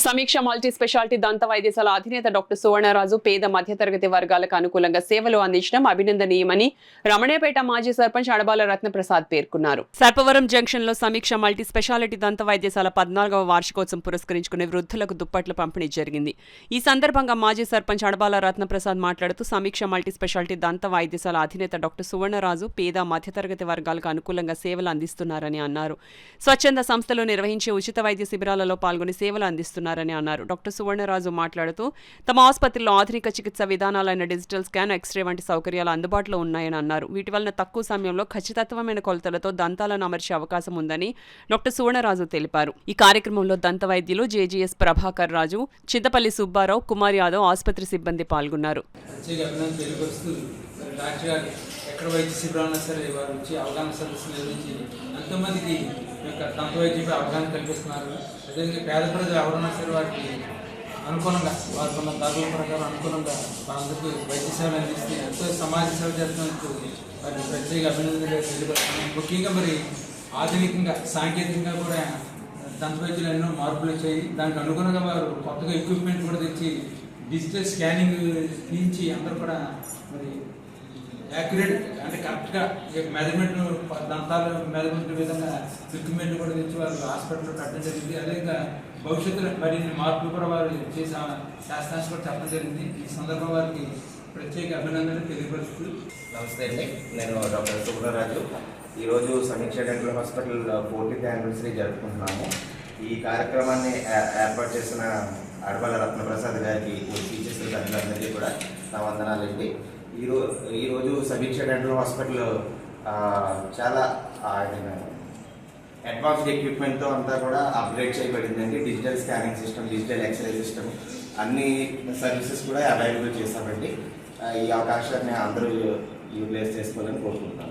సమీక్ష multi speciality దంత వైద్యశాల అధినేత డాక్టర్ సువర్ణరాజు పేద మధ్యతరగతి వర్గాలకు అనుకూలంగా సేవలు అందించడం అభినందనీయమని రమణేపేట మాజీ సర్పంచ్ అడబాల రత్నప్రసాద్ పేర్కొన్నారు. సర్పవరం జంక్షన్ లో సమీక్ష మల్టీ స్పెషాలిటీ దంత వైద్యశాల 14వ వార్షికోత్సవం పురస్కరించుకుని వృద్ధులకు దుప్పట్ల పంపిణీ జరిగింది. ఈ సందర్భంగా మాజీ సర్పంచ్ అడబాల రత్నప్రసాద్ మాట్లాడుతూ సమీక్ష మల్టీ స్పెషాలిటీ దంత వైద్యశాల అధినేత డాక్టర్ సువర్ణరాజు పేద మధ్యతరగతి వర్గాలకు అనుకూలంగా సేవలు అందిస్తున్నారని అన్నారు. స్వచ్ఛంద సంస్థలు నిర్వహించే ఉచిత వైద్య శిబిరాలలో పాల్గొని సేవలు అందిస్తున్నారని అన్నారు. డాక్టర్ సువర్ణరాజు మాట్లాడుతూ తమ ఆసుపత్రిలో ఆధునిక చికిత్స విధానాలైన డిజిటల్ స్కాన్, ఎక్స్రే వంటి సౌకర్యాలు అందుబాటులో ఉన్నాయని అన్నారు. వీటి వలన తక్కువ సమయంలో ఖచ్చితత్వమైన కొలతలతో దంతాలను అమర్చే అవకాశం ఉందని డాక్టర్ సువర్ణరాజు తెలిపారు. ఈ కార్యక్రమంలో దంత వైద్యులు జేజీఎస్ ప్రభాకర్ రాజు, చింతపల్లి సుబ్బారావు, కుమార్ యాదవ్, ఆసుపత్రి సిబ్బంది పాల్గొన్నారు. ఎక్కడ వైద్య శిబిరాలు సరే వారు వచ్చి అవగాహన సదస్సులు నిర్వహించి ఎంతోమందికి దంత వైద్యంపై అవగాహన కల్పిస్తున్నారు. అదేవిధంగా పేద ప్రజలు ఎవరైనా సరే వారికి అనుకూలంగా వారికి ఉన్న ధరల ప్రకారం అనుకూలంగా వారందరికీ వైద్య సేవలు అందిస్తే ఎంతో సమాజ సేవ చేస్తున్నందుకు వారికి ప్రత్యేక అభినందనలు తెలియపరుస్తున్నాం. ముఖ్యంగా మరి ఆధునికంగా సాంకేతికంగా కూడా దంత వైద్యులు ఎన్నో మార్పులు వచ్చాయి. దానికి అనుగుణంగా వారు కొత్తగా ఎక్విప్మెంట్ కూడా తెచ్చి డిజిటల్ స్కానింగ్ తీయించి అందరూ కూడా మరి యాక్యురేట్ అంటే కరెక్ట్గా మెజర్మెంట్ దంతాలు మెజర్మెంట్ విధంగా ఎక్విప్మెంట్ కూడా తెచ్చి వారు హాస్పిటల్లో కట్టడం జరిగింది. అదేవిధంగా భవిష్యత్తులో మరిన్ని మార్పులు కూడా వారు చేస్తానికి కూడా చెప్పడం జరిగింది. ఈ సందర్భం వారికి ప్రత్యేక అభినందనలు తెలియపరుస్తూ. నమస్తే అండి, నేను డాక్టర్ సువర్ణరాజు. ఈరోజు సమీక్ష డెంటల్ హాస్పిటల్ 40th యానివర్సరీ జరుపుకుంటున్నాము. ఈ కార్యక్రమాన్ని ఏర్పాటు చేసిన అడబాల రత్నప్రసాద్ గారికి, టీచర్స్ అందరికీ కూడా నా వందనాలండి. ఈరోజు సమీక్ష డెంటల్ హాస్పిటల్ చాలా అడ్వాన్స్డ్ ఎక్విప్మెంట్తో అంతా కూడా అప్గ్రేడ్ చేయబడిందండి. Digital scanning system, digital X-ray system, అన్ని సర్వీసెస్ కూడా అవైలబుల్ చేశామండి. ఈ అవకాశాన్ని అందరూ యూటిలైజ్ చేసుకోవాలని కోరుకుంటున్నాను.